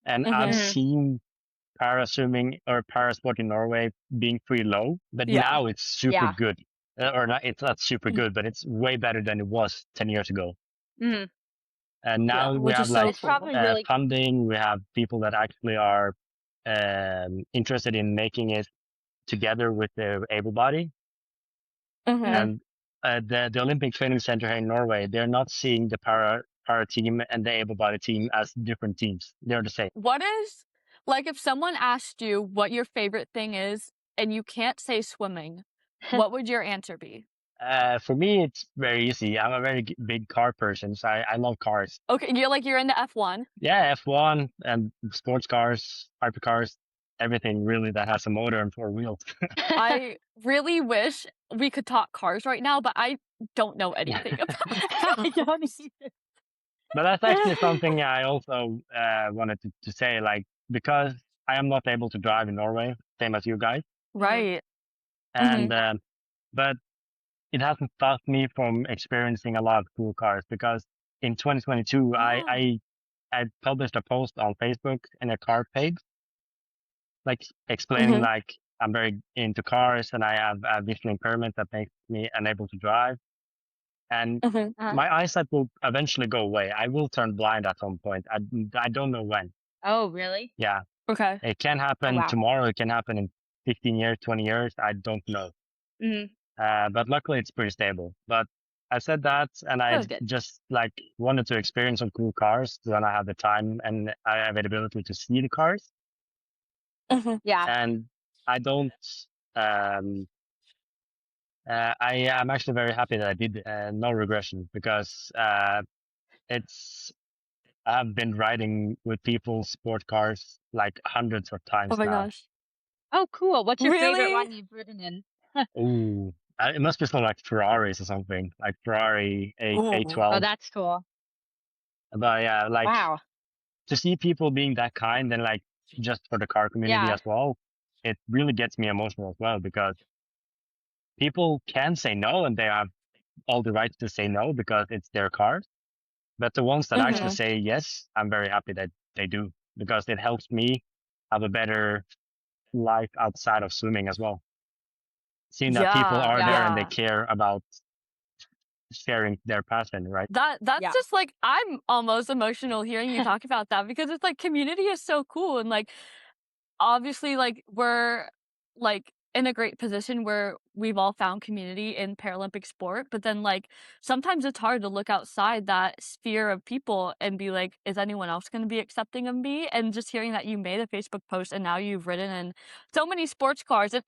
Speaker 3: And I've seen para swimming or para sport in Norway being pretty low, but now it's super good. Or not, it's not super good, but it's way better than it was 10 years ago. And now we have like funding, we have people that actually are interested in making it together with the able body. And the Olympic Training Center here in Norway, they're not seeing the para team and the able body team as different teams. They're the same.
Speaker 2: What is, like, if someone asked you what your favorite thing is and you can't say swimming, what would your answer be?
Speaker 3: For me, it's very easy. I'm a very big car person, so I love cars.
Speaker 2: Okay, you're into F1?
Speaker 3: Yeah, F1 and sports cars, hypercars, everything really that has a motor and 4 wheels.
Speaker 2: I really wish we could talk cars right now, but I don't know anything about
Speaker 1: I don't
Speaker 2: those.
Speaker 1: either.
Speaker 3: But that's actually something I also wanted to say, like, because I am not able to drive in Norway, same as you guys.
Speaker 2: Right.
Speaker 3: And, but it hasn't stopped me from experiencing a lot of cool cars because in 2022,
Speaker 2: Oh.
Speaker 3: I published a post on Facebook in a car page, like explaining
Speaker 2: Mhm.
Speaker 3: like I'm very into cars and I have a visual impairment that makes me unable to drive. And
Speaker 2: Mhm.
Speaker 3: my eyesight will eventually go away. I will turn blind at some point. I don't know when.
Speaker 1: Oh, really?
Speaker 3: Yeah.
Speaker 2: Okay.
Speaker 3: It can
Speaker 1: Oh,
Speaker 3: happen
Speaker 1: wow.
Speaker 3: tomorrow. It can happen in 15 years, 20 years. I don't know.
Speaker 1: Mhm.
Speaker 3: But luckily it's pretty stable. But I said that and
Speaker 2: That
Speaker 3: I
Speaker 2: was good.
Speaker 3: just like wanted to experience some cool cars when I have the time and I have availability to see the cars.
Speaker 2: Mhm.
Speaker 1: Yeah.
Speaker 3: And I don't, um, I am actually very happy that I did no regression because it's I've been riding with people's sport cars like hundreds of
Speaker 2: Oh
Speaker 3: times
Speaker 2: my
Speaker 3: now.
Speaker 2: gosh.
Speaker 1: Oh, cool. What's your favorite
Speaker 2: Really?
Speaker 1: one you've ridden in?
Speaker 3: Ooh, it must be something like Ferraris or something, like Ferrari
Speaker 2: Ooh.
Speaker 1: Oh,
Speaker 3: A12.
Speaker 1: that's cool.
Speaker 3: But yeah, like
Speaker 1: Wow.
Speaker 3: to see people being that kind and like just for the car community
Speaker 1: Yeah.
Speaker 3: as well, it really gets me emotional as well because people can say no and they have all the right to say no because it's their car. But the ones that actually
Speaker 2: Mhm.
Speaker 3: say yes, I'm very happy that they do because it helps me have a better life outside of swimming as well. Seeing that people
Speaker 2: Yeah,
Speaker 3: are there and they
Speaker 2: yeah.
Speaker 3: care about sharing their passion, right?
Speaker 2: That's
Speaker 1: Yeah.
Speaker 2: just like I'm almost emotional hearing you talk about that because it's like community is so cool and like obviously like we're like in a great position where we've all found community in Paralympic sport, but then like sometimes it's hard to look outside that sphere of people and be like, is anyone else going to be accepting of me? And just hearing that you made a Facebook post and now you've ridden in so many sports cars. And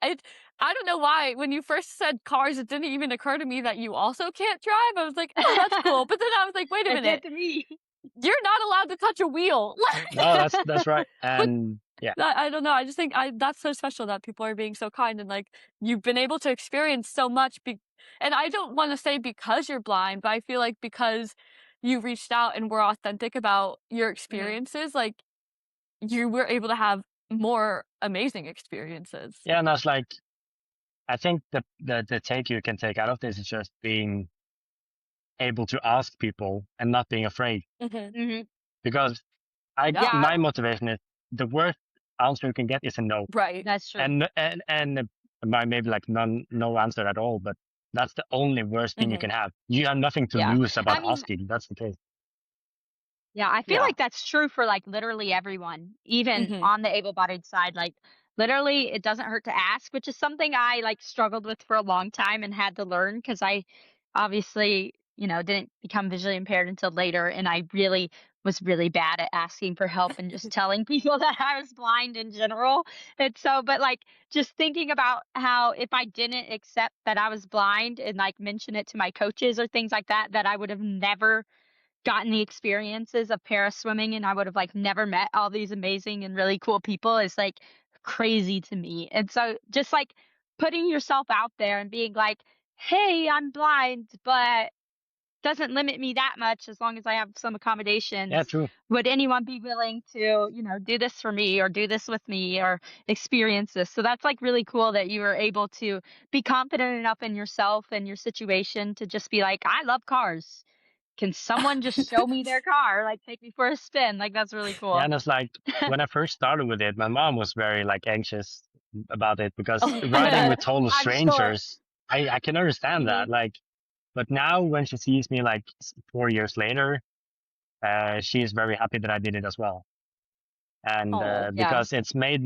Speaker 2: I don't know why when you first said cars, it didn't even occur to me that you also can't drive. I was like, oh, that's cool. But then I was like, wait a
Speaker 1: It did
Speaker 2: minute,
Speaker 1: to me.
Speaker 2: you're not allowed to touch a wheel.
Speaker 3: No, that's right.
Speaker 2: But
Speaker 3: And yeah,
Speaker 2: I don't know, I just think that's so special that people are being so kind and, like, you've been able to experience so much and I don't wanna say because you're blind, but I feel like because you reached out and were authentic about your
Speaker 1: Mhm.
Speaker 2: experiences, like, you were able to have more amazing experiences.
Speaker 3: yeah, and that's like I think the take you can take out of this is just being able to ask people and not being afraid
Speaker 2: Mhm.
Speaker 1: Mhm.
Speaker 3: because
Speaker 2: Yeah.
Speaker 1: Yeah,
Speaker 3: my motivation is the worst answer you can get is a no.
Speaker 2: Right.
Speaker 1: that's true.
Speaker 3: And by maybe like no answer at all, but that's the only worst thing you
Speaker 2: Mhm.
Speaker 3: can have. You have nothing to
Speaker 1: Yeah.
Speaker 3: lose about
Speaker 1: I mean,
Speaker 3: asking. That's the case.
Speaker 1: yeah, I feel
Speaker 2: Yeah.
Speaker 1: like that's true for like literally everyone, even
Speaker 2: Mhm.
Speaker 1: on the able-bodied side. Like literally, it doesn't hurt to ask, which is something I like struggled with for a long time and had to learn because I obviously, didn't become visually impaired until later, and I really was really bad at asking for help and just telling people that I was blind in general. And so, but like just thinking about how if I didn't accept that I was blind and like mention it to my coaches or things like that, that I would have never gotten the experiences of para swimming and I would have like never met all these amazing and really cool people is like crazy to me. And so just like putting yourself out there and being like, "Hey, I'm blind, but doesn't limit me that much as long as I have some
Speaker 3: Yeah,
Speaker 1: accommodations.
Speaker 3: true.
Speaker 1: Would anyone be willing to, do this for me or do this with me or experience this?" So that's like really cool that you were able to be confident enough in yourself and your situation to just be like, "I love cars. Can someone just show me their car? Like, take me for a spin." Like, that's really
Speaker 3: Yeah,
Speaker 1: cool.
Speaker 3: and it's like when I first started with it, my mom was very like anxious about it because riding
Speaker 2: Oh.
Speaker 3: with total
Speaker 1: I'm sure.
Speaker 3: strangers, I can understand
Speaker 1: Mhm.
Speaker 3: that. Like, but now when she sees me like 4 years later, she is very happy that I did it as well. And
Speaker 2: Oh.
Speaker 1: Yeah.
Speaker 3: because it's made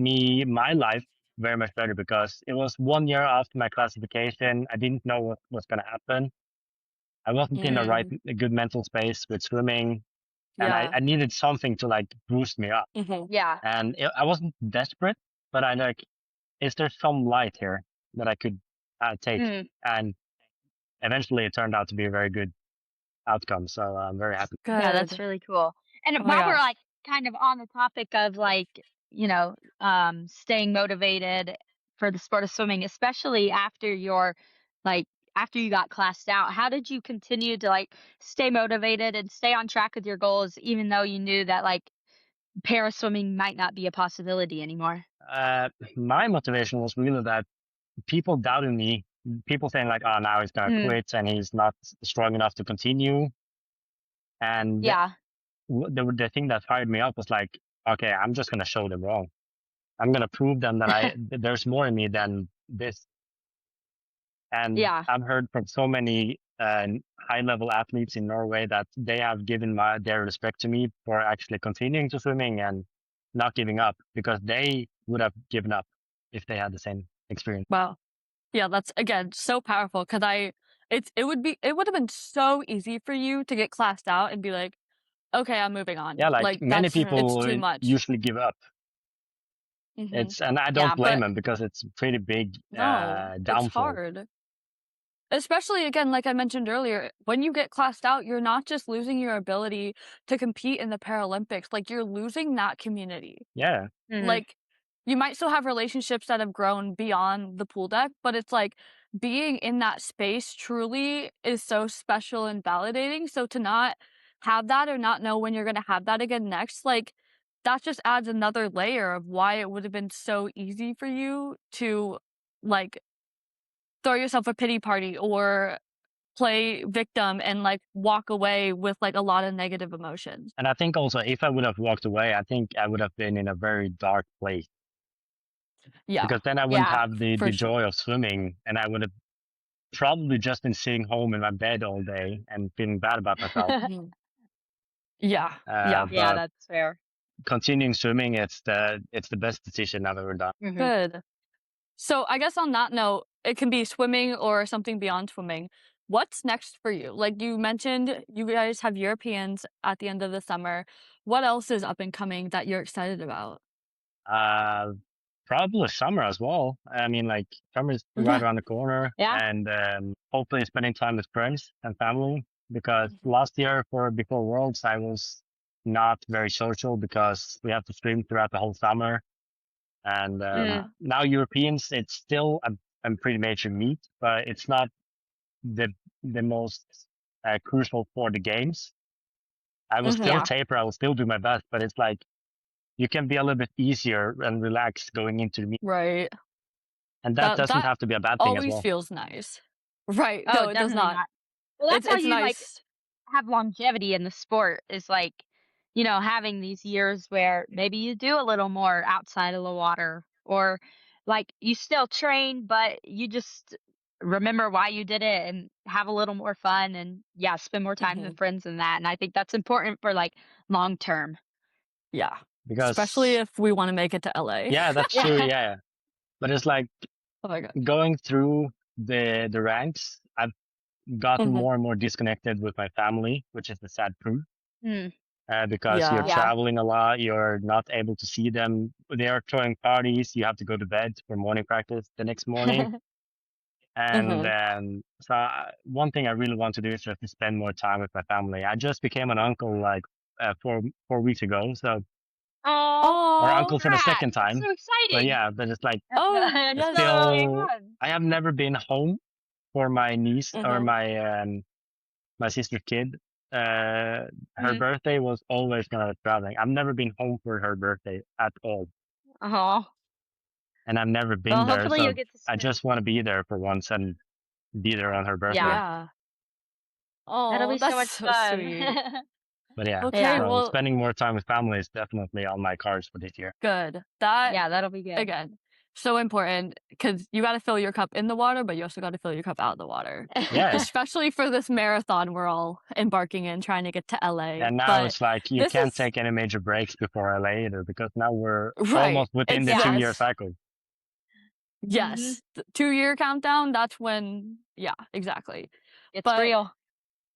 Speaker 3: my life very much better because it was 1 year after my classification. I didn't know what was going to happen. I wasn't in the right,
Speaker 2: Mm.
Speaker 3: a good mental space with swimming, and
Speaker 2: Yeah.
Speaker 3: I needed something to like boost me up.
Speaker 2: Mhm.
Speaker 1: Yeah.
Speaker 3: And I wasn't desperate, but I like, is there some light here that I could take?
Speaker 1: Mm.
Speaker 3: And eventually, it turned out to be a very good outcome. So I'm very happy.
Speaker 1: Yeah, that's
Speaker 2: Good.
Speaker 1: really cool. And
Speaker 2: Oh my
Speaker 1: while we're
Speaker 2: gosh.
Speaker 1: like kind of on the topic of like, staying motivated for the sport of swimming, especially after your like after you got classed out, how did you continue to like stay motivated and stay on track with your goals, even though you knew that like para swimming might not be a possibility anymore?
Speaker 3: My motivation was really that people doubted me. People saying like, "Oh, now he's gonna
Speaker 1: Mm,
Speaker 3: quit and he's not strong enough to continue." And
Speaker 1: yeah.
Speaker 3: the thing that fired me up was like, "Okay, I'm just gonna show them wrong. I'm gonna prove them that there's more in me than this." And
Speaker 1: Yeah.
Speaker 3: I've heard from so many high level athletes in Norway that they have given their respect to me for actually continuing to swimming and not giving up, because they would have given up if they had the same experience.
Speaker 2: Wow. Yeah, that's again so powerful because it would have been so easy for you to get classed out and be like, okay, I'm moving on.
Speaker 3: Yeah, like
Speaker 2: Like
Speaker 3: many
Speaker 2: it's
Speaker 3: people
Speaker 2: too much.
Speaker 3: usually give up.
Speaker 2: Hmm.
Speaker 3: And I don't
Speaker 1: Yeah.
Speaker 3: blame
Speaker 2: But
Speaker 3: them, because it's a pretty big
Speaker 2: no, it's
Speaker 3: downfall.
Speaker 2: hard. Especially again, like I mentioned earlier, when you get classed out, you're not just losing your ability to compete in the Paralympics, like you're losing that community.
Speaker 3: Yeah,
Speaker 1: Mhm.
Speaker 2: Like, you might still have relationships that have grown beyond the pool deck, but it's like being in that space truly is so special and validating. So to not have that or not know when you're going to have that again next, like that just adds another layer of why it would have been so easy for you to like throw yourself a pity party or play victim and like walk away with like a lot of negative emotions.
Speaker 3: and I think also if I would have walked away, I think I would have been in a very dark place,
Speaker 2: Yeah,
Speaker 3: because then I wouldn't
Speaker 1: Yeah.
Speaker 3: have the
Speaker 2: for
Speaker 3: joy
Speaker 2: sure.
Speaker 3: of swimming, and I would have probably just been sitting home in my bed all day and feeling bad about myself.
Speaker 2: Mhm. Yeah, yeah.
Speaker 1: Yeah,
Speaker 3: But
Speaker 1: that's fair.
Speaker 3: continuing swimming, it's the best decision I've ever done.
Speaker 1: Mhm.
Speaker 2: Good. So I guess on that note, it can be swimming or something beyond swimming. What's next for you? Like you mentioned, you guys have Europeans at the end of the summer. What else is up and coming that you're excited about?
Speaker 3: Uh, Probably summer as well. I mean, like summer's right around the corner,
Speaker 1: Yeah.
Speaker 3: and hopefully spending time with friends and family. Because
Speaker 2: Mhm.
Speaker 3: last year, before Worlds, I was not very social because we have to swim throughout the whole summer. And
Speaker 1: Mm.
Speaker 2: Yeah.
Speaker 3: now Europeans, it's still a pretty major meet, but it's not the most crucial for the games. I will
Speaker 2: Mhm.
Speaker 3: still
Speaker 1: Yeah.
Speaker 3: taper. I will still do my best, but it's like you can be a little bit easier and relaxed going into the meet,
Speaker 2: Right.
Speaker 3: and that
Speaker 2: That
Speaker 3: doesn't
Speaker 2: that
Speaker 3: have to be a bad thing as
Speaker 2: always
Speaker 3: well.
Speaker 2: feels nice. Right.
Speaker 1: Oh,
Speaker 2: No, it does
Speaker 1: definitely
Speaker 2: not.
Speaker 1: not. Well, that's how
Speaker 2: It's
Speaker 1: you like
Speaker 2: nice.
Speaker 1: have longevity in the sport is like, having these years where maybe you do a little more outside of the water or like you still train, but you just remember why you did it and have a little more fun and yeah, spend more time with
Speaker 2: Mhm.
Speaker 1: friends and that. And I think that's important for like long term.
Speaker 2: Yeah. Especially
Speaker 3: Because
Speaker 2: if we want to make it to LA.
Speaker 3: yeah, that's true.
Speaker 1: Yeah.
Speaker 3: Yeah, but it's like
Speaker 2: Oh my god.
Speaker 3: going through the ranks. I've gotten
Speaker 2: Mhm.
Speaker 3: more and more disconnected with my family, which is the sad truth.
Speaker 1: Mm,
Speaker 3: Because you're
Speaker 2: Yeah.
Speaker 1: yeah.
Speaker 3: traveling a lot, you're not able to see them. They are throwing parties. You have to go to bed for morning practice the next morning. And
Speaker 2: Mhm.
Speaker 3: one thing I really want to do is just to spend more time with my family. I just became an uncle like 4 weeks ago, so
Speaker 1: Oh,
Speaker 3: or
Speaker 2: Oh.
Speaker 3: uncle for the
Speaker 1: congrats.
Speaker 3: second
Speaker 1: That's
Speaker 3: time.
Speaker 1: so
Speaker 3: But
Speaker 1: exciting.
Speaker 3: yeah, but it's like
Speaker 2: Oh,
Speaker 1: It's
Speaker 2: yes.
Speaker 1: still really
Speaker 3: still,
Speaker 1: fun.
Speaker 3: I have never been home for my niece or
Speaker 2: Mhm.
Speaker 3: my sister's kid. Her
Speaker 1: Mm.
Speaker 3: birthday was always gonna be traveling. I've never been home for her birthday at all,
Speaker 1: Oh,
Speaker 3: and I've never been
Speaker 1: well,
Speaker 3: there.
Speaker 1: hopefully you'll
Speaker 3: So
Speaker 1: get to
Speaker 3: I
Speaker 1: spend.
Speaker 3: just want to be there for once and be there on her birthday.
Speaker 1: Yeah,
Speaker 2: Yeah.
Speaker 1: that'll
Speaker 2: Oh,
Speaker 1: be so
Speaker 2: that's
Speaker 1: much
Speaker 2: so
Speaker 1: fun.
Speaker 2: sweet.
Speaker 3: But yeah,
Speaker 2: Okay,
Speaker 1: Yeah,
Speaker 3: so
Speaker 2: well,
Speaker 3: spending more time with family is definitely on my cards for this year.
Speaker 2: good. That
Speaker 1: yeah, that'll be good.
Speaker 2: again, so important because you got to fill your cup in the water, but you also got to fill your cup out of the water.
Speaker 3: Yeah,
Speaker 2: Especially for this marathon we're all embarking in, trying to get to LA.
Speaker 3: and now
Speaker 2: But
Speaker 3: it's like you
Speaker 2: this
Speaker 3: can't
Speaker 2: is
Speaker 3: take any major breaks before LA either, because now we're
Speaker 2: right.
Speaker 3: almost within
Speaker 2: It's
Speaker 3: the
Speaker 1: Yeah.
Speaker 3: 2 year
Speaker 2: yes,
Speaker 3: cycle.
Speaker 1: Mhm.
Speaker 2: yes. The 2 year countdown. That's when. Yeah, exactly.
Speaker 1: It's
Speaker 2: But
Speaker 1: real.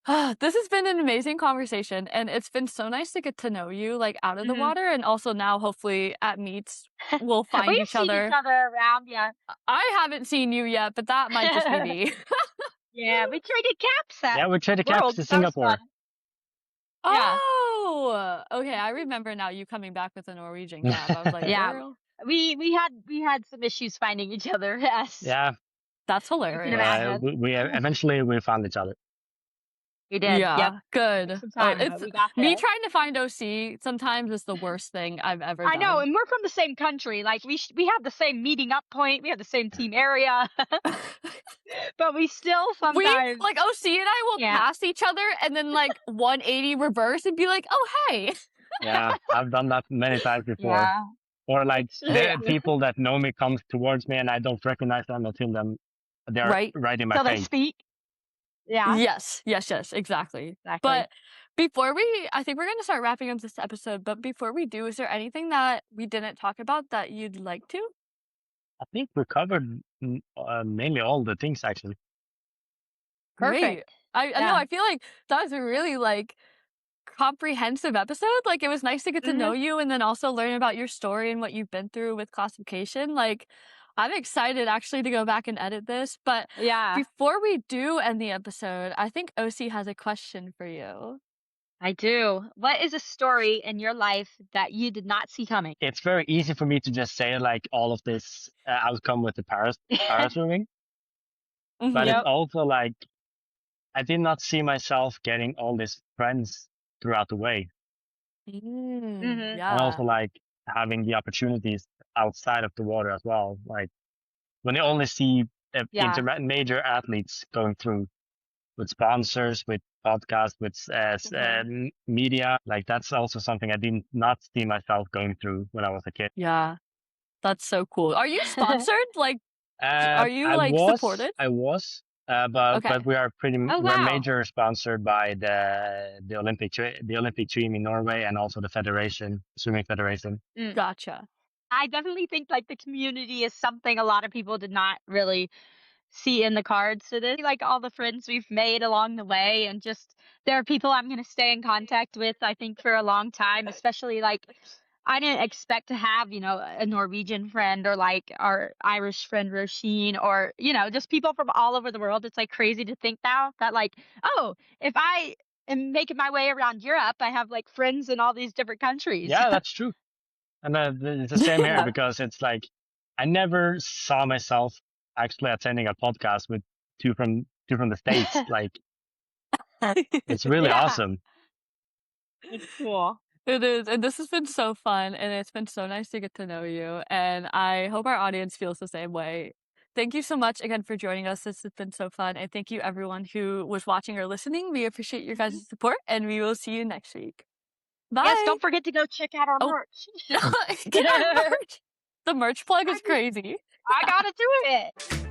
Speaker 2: this has been an amazing conversation, and it's been so nice to get to know you, like, out of the
Speaker 1: Mhm.
Speaker 2: water, and also now, hopefully, at meets, we'll find
Speaker 1: We've
Speaker 2: each
Speaker 1: seen each
Speaker 2: other.
Speaker 1: other around, yeah.
Speaker 2: I haven't seen you yet, but that might just be me.
Speaker 1: Yeah, we traded caps at
Speaker 3: Yeah, we traded caps to
Speaker 1: Worlds. That was fun.
Speaker 3: Singapore.
Speaker 1: Yeah.
Speaker 2: Oh! Okay, I remember now you coming back with a Norwegian cap. I was like,
Speaker 1: Yeah.
Speaker 2: "Girl."
Speaker 1: We had some issues finding each other, yes.
Speaker 3: Yeah,
Speaker 2: That's
Speaker 1: I can
Speaker 2: hilarious.
Speaker 1: imagine.
Speaker 3: we eventually we found each other.
Speaker 1: We did. Yep.
Speaker 2: Yeah,
Speaker 1: Took
Speaker 2: good.
Speaker 1: some time,
Speaker 2: It's
Speaker 1: but we got
Speaker 2: me
Speaker 1: there.
Speaker 2: trying to find OC sometimes is the worst thing I've ever
Speaker 1: I know,
Speaker 2: done.
Speaker 1: and we're from the same country. Like we have the same meeting up point. We have the same team area, but we still
Speaker 2: We
Speaker 1: sometimes
Speaker 2: like OC and I will
Speaker 1: yeah.
Speaker 2: pass each other and then like 180 reverse and be like, "Oh, hey."
Speaker 3: Yeah, I've done that many times before.
Speaker 1: Yeah.
Speaker 3: Or like
Speaker 1: It's
Speaker 3: there are
Speaker 1: true.
Speaker 3: people that know me comes towards me and I don't recognize them until they're
Speaker 2: Right?
Speaker 3: right in my
Speaker 1: Till they
Speaker 3: face.
Speaker 1: speak. Yeah.
Speaker 2: Yes, exactly.
Speaker 1: Exactly.
Speaker 2: But I think we're gonna start wrapping up this episode, but before we do, is there anything that we didn't talk about that you'd like to?
Speaker 3: I think we covered mainly all the things actually.
Speaker 2: Great.
Speaker 1: Perfect.
Speaker 2: I know,
Speaker 1: Yeah.
Speaker 2: I feel like that was a really, like, comprehensive episode. Like, it was nice to get to know
Speaker 1: Mhm.
Speaker 2: you and then also learn about your story and what you've been through with classification. Like, I'm excited actually to go back and edit this, but
Speaker 1: Yeah.
Speaker 2: before we do end the episode, I think OC has a question for you.
Speaker 1: I do. What is a story in your life that you did not see coming?
Speaker 3: It's very easy for me to just say like all of this outcome with the para swimming, but it's
Speaker 2: Mhm.
Speaker 1: Yep.
Speaker 3: also like I did not see myself getting all these friends throughout the way,
Speaker 1: Mhm.
Speaker 3: and
Speaker 2: Yeah.
Speaker 3: also like having the opportunities outside of the water as well. Like when you only see
Speaker 1: Yeah.
Speaker 3: major athletes going through with sponsors, with podcasts, with media, like that's also something I did not see myself going through when I was a kid.
Speaker 2: Yeah. That's so cool. Are you sponsored? Like, are you, like, supported?
Speaker 3: I was, but
Speaker 2: Okay.
Speaker 3: we are
Speaker 1: Oh
Speaker 3: we're
Speaker 1: wow.
Speaker 3: major sponsored by the Olympic team in Norway and also the swimming federation.
Speaker 1: Mm.
Speaker 2: Gotcha.
Speaker 1: I definitely think like the community is something a lot of people did not really see in the cards to this. Like all the friends we've made along the way, and just there are people I'm going to stay in contact with, I think, for a long time, especially like I didn't expect to have, a Norwegian friend or like our Irish friend Roisin or, just people from all over the world. It's like crazy to think now that like, oh, if I am making my way around Europe, I have like friends in all these different countries.
Speaker 3: Yeah, that's true. And it's the same here
Speaker 1: Yeah.
Speaker 3: because it's like I never saw myself actually attending a podcast with two from the States. Like it's really
Speaker 1: Yeah.
Speaker 3: awesome.
Speaker 1: It's cool.
Speaker 2: It is, and this has been so fun, and it's been so nice to get to know you, and I hope our audience feels the same way. Thank you so much again for joining us. This has been so fun, and thank you everyone who was watching or listening. We appreciate your
Speaker 1: Mhm.
Speaker 2: guys' support, and we will see you next week.
Speaker 1: Yes,
Speaker 2: Bye.
Speaker 1: don't forget to go check out our
Speaker 2: Oh,
Speaker 1: merch.
Speaker 2: get our merch. The merch plug is
Speaker 1: I
Speaker 2: crazy.
Speaker 1: I gotta do it.